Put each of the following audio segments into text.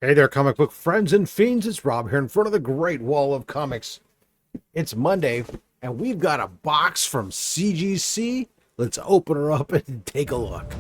Hey there, comic book friends and fiends. It's Rob here in front of the Great Wall of Comics. It's Monday, and we've got a box from CGC. Let's open her up and take a look.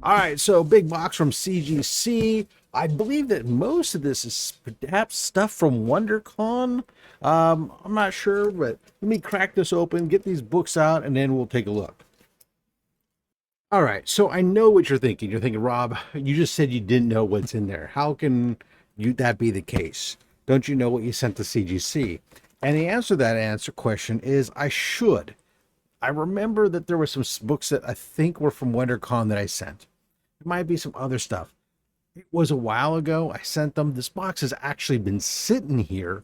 All right, so big box from CGC. I believe that most of this is perhaps stuff from WonderCon. I'm not sure, but let me crack this open, get these books out, and then we'll take a look. All right, so I know what you're thinking. You're thinking, Rob, you just said you didn't know what's in there. How can that be the case? Don't you know what you sent to CGC? And the answer to that question is I should. I remember that there were some books that I think were from WonderCon that I sent. There might be some other stuff. It was a while ago. I sent them. This box has actually been sitting here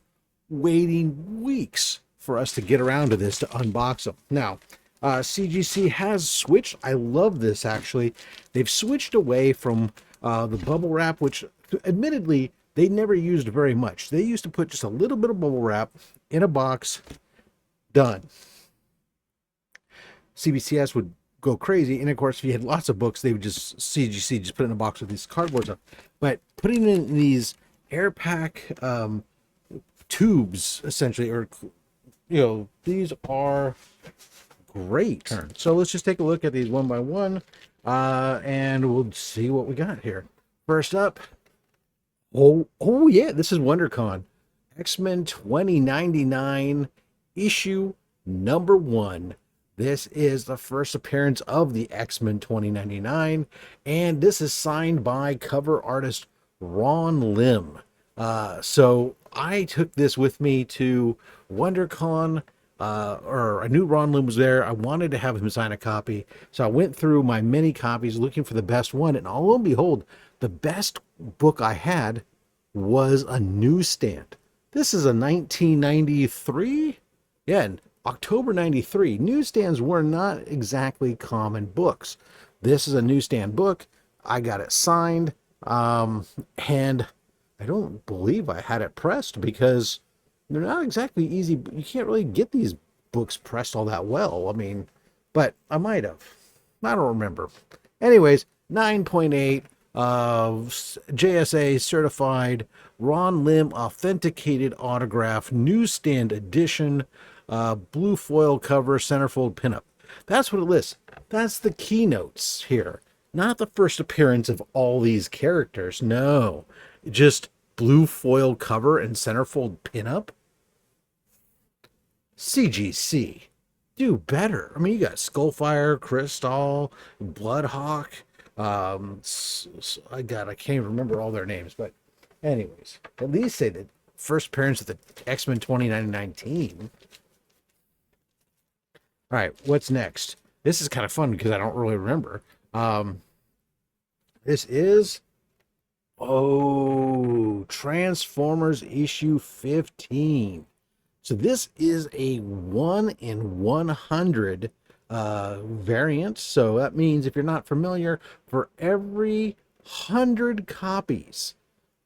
waiting weeks for us to get around to this, to unbox them. Now, CGC has switched. I love this, actually. They've switched away from the bubble wrap, which admittedly they never used very much. They used to put just a little bit of bubble wrap in a box, done. CBCS would go crazy, and of course if you had lots of books, they would just CGC just put it in a box with these cardboard stuff. But putting in these air pack tubes, essentially, or these are great. So let's just take a look at these one by one, and we'll see what we got here. First up, oh yeah, this is WonderCon X-Men 2099 issue number 1. This is the first appearance of the X-Men 2099, and this is signed by cover artist Ron Lim. So I took this with me to WonderCon, or I knew Ron Lim was there. I wanted to have him sign a copy, so I went through my many copies looking for the best one, and lo and behold, the best book I had was a newsstand. This is a 1993? Yeah, October 93. Newsstands were not exactly common books. This is a newsstand book. I got it signed, and I don't believe I had it pressed because they're not exactly easy. You can't really get these books pressed all that well. I mean, but I might have. I don't remember. Anyways, 9.8 JSA certified, Ron Lim authenticated autograph, newsstand edition, blue foil cover, centerfold pinup. That's what it lists. That's the keynotes here. Not the first appearance of all these characters. No, just blue foil cover and centerfold pinup. CGC, do better. I mean, you got Skullfire, Crystal, Bloodhawk. I can't remember all their names, but anyways, at least say that first appearance of the X-Men 2099 team. All right, what's next? This is kind of fun because I don't really remember. This is Transformers issue 15. So this is a 1 in 100 variant. So that means, if you're not familiar, for every 100 copies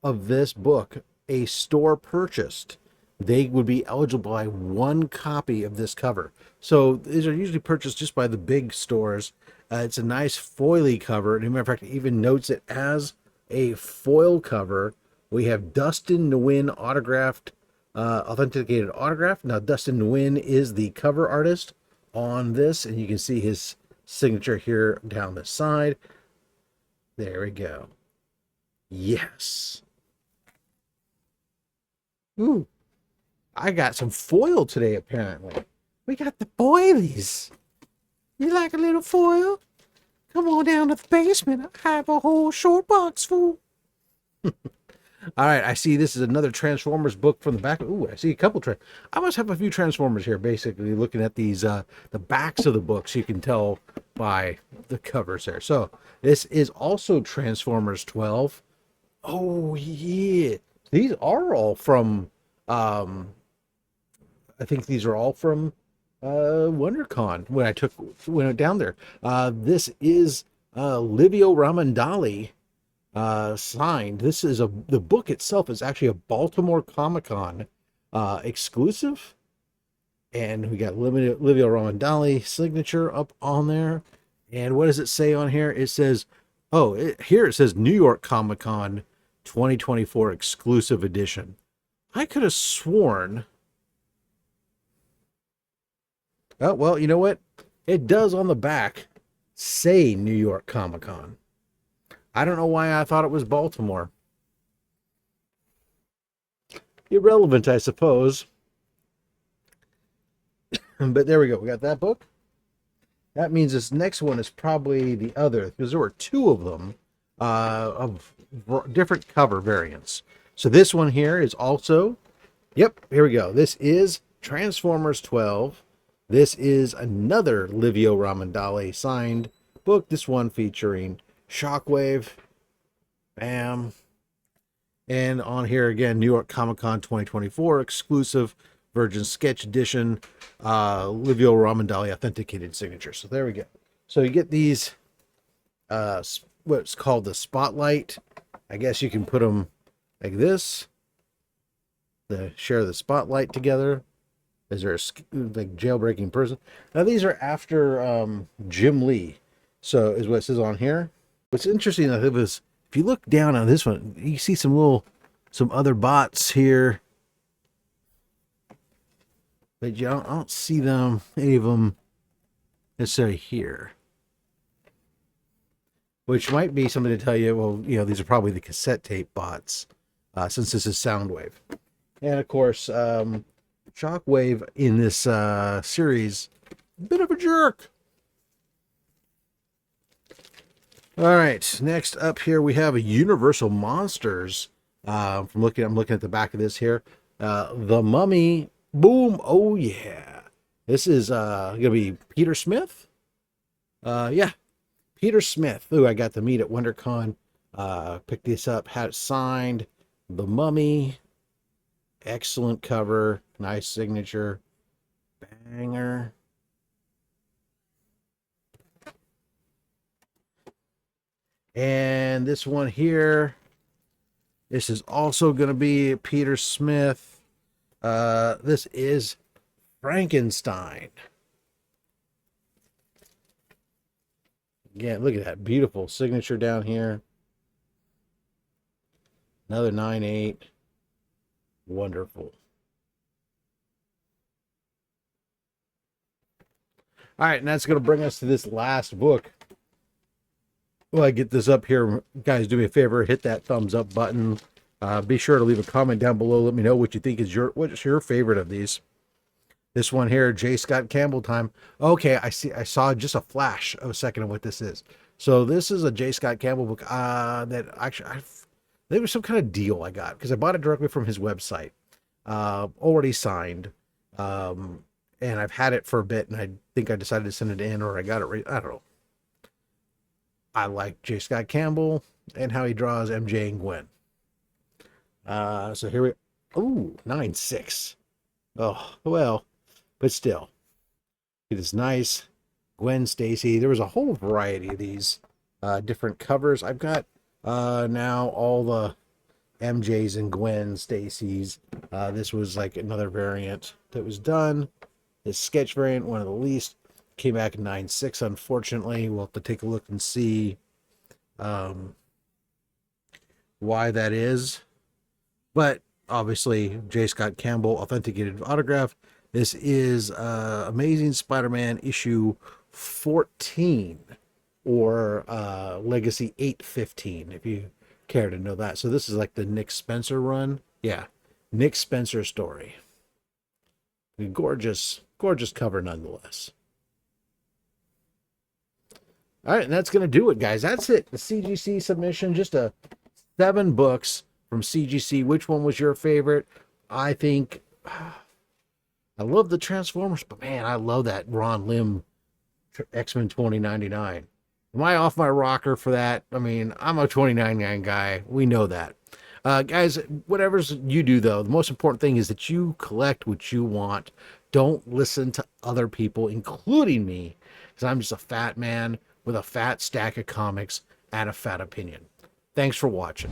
of this book a store purchased, they would be eligible to buy 1 copy of this cover. So these are usually purchased just by the big stores. It's a nice foily cover. And as a matter of fact, it even notes it as a foil cover. We have Dustin Nguyen autographed, authenticated autograph. Now, Dustin Nguyen is the cover artist on this, and you can see his signature here down the side. There we go. Yes. Ooh. I got some foil today, apparently. We got the foilies. You like a little foil? Come on down to the basement. I have a whole short box full. All right, I see this is another Transformers book from the back. Ooh, I see a couple. I must have a few Transformers here, basically, looking at these, the backs of the books. You can tell by the covers there. So this is also Transformers 12. Oh, yeah. These are all from... I think these are all from WonderCon when I went down there. This is Livio Ramandali signed. This is the book itself is actually a Baltimore Comic-Con exclusive. And we got Livio Ramondelli signature up on there. And what does it say on here? It says, here it says New York Comic Con 2024 exclusive edition. I could have sworn. Oh, well, you know what? It does on the back say New York Comic Con. I don't know why I thought it was Baltimore. Irrelevant, I suppose. But there we go. We got that book. That means this next one is probably the other, because there were two of them of different cover variants. So this one here is also, yep, here we go. This is Transformers 12. This is another Livio Ramondelli signed book. This one featuring Shockwave. Bam. And on here again, New York Comic Con 2024 exclusive Virgin Sketch Edition, Livio Ramondelli authenticated signature. So there we go. So you get these, what's called the spotlight. I guess you can put them like this. Share the spotlight together. Is there a like jailbreaking person? Now these are after Jim Lee. So is what it says on here. What's interesting is if you look down on this one, you see some other bots here. But I don't see them, any of them necessarily here. Which might be something to tell you, well, you know, these are probably the cassette tape bots, since this is Soundwave. And of course, Shockwave in this series, bit of a jerk. All right, next up here we have a Universal Monsters. I'm looking at the back of this here. The Mummy. Boom. Oh yeah. This is gonna be Peter Smith. Yeah, Peter Smith, who I got to meet at WonderCon. Picked this up, had it signed. The Mummy. Excellent cover, nice signature. Banger. And this one here, this is also going to be Peter Smith. This is Frankenstein. Again, look at that beautiful signature down here. Another 9/8. Wonderful. All right, and that's going to bring us to this last book. Well, I get this up here, guys, do me a favor, hit that thumbs up button. Be sure to leave a comment down below. Let me know what you think is what's your favorite of these. This one here, J. Scott Campbell time. Okay, I saw just a flash of a second of what this is. So this is a J. Scott Campbell book that actually there was some kind of deal I got because I bought it directly from his website. Already signed. And I've had it for a bit, and I think I decided to send it in, or I got it. I don't know. I like J. Scott Campbell and how he draws MJ and Gwen. So here we, ooh, 9/6. Oh, well, but still, it is nice. Gwen Stacy. There was a whole variety of these different covers. I've got now all the MJs and Gwen Stacy's. This was like another variant that was done. This sketch variant, one of the least, came back in 9/6. Unfortunately, we'll have to take a look and see why that is. But obviously, J. Scott Campbell authenticated autograph. This is Amazing Spider-Man issue 14, or Legacy 815, if you care to know that. So this is like the Nick Spencer run. Yeah, Nick Spencer story. Gorgeous, gorgeous cover nonetheless. All right, and that's going to do it, guys. That's it. The CGC submission, just 7 books from CGC. Which one was your favorite? I think I love the Transformers, but man, I love that Ron Lim X-Men 2099. Am I off my rocker for that? I mean, I'm a 2099 guy. We know that. Guys, whatever's you do, though, the most important thing is that you collect what you want. Don't listen to other people, including me, because I'm just a fat man with a fat stack of comics and a fat opinion. Thanks for watching.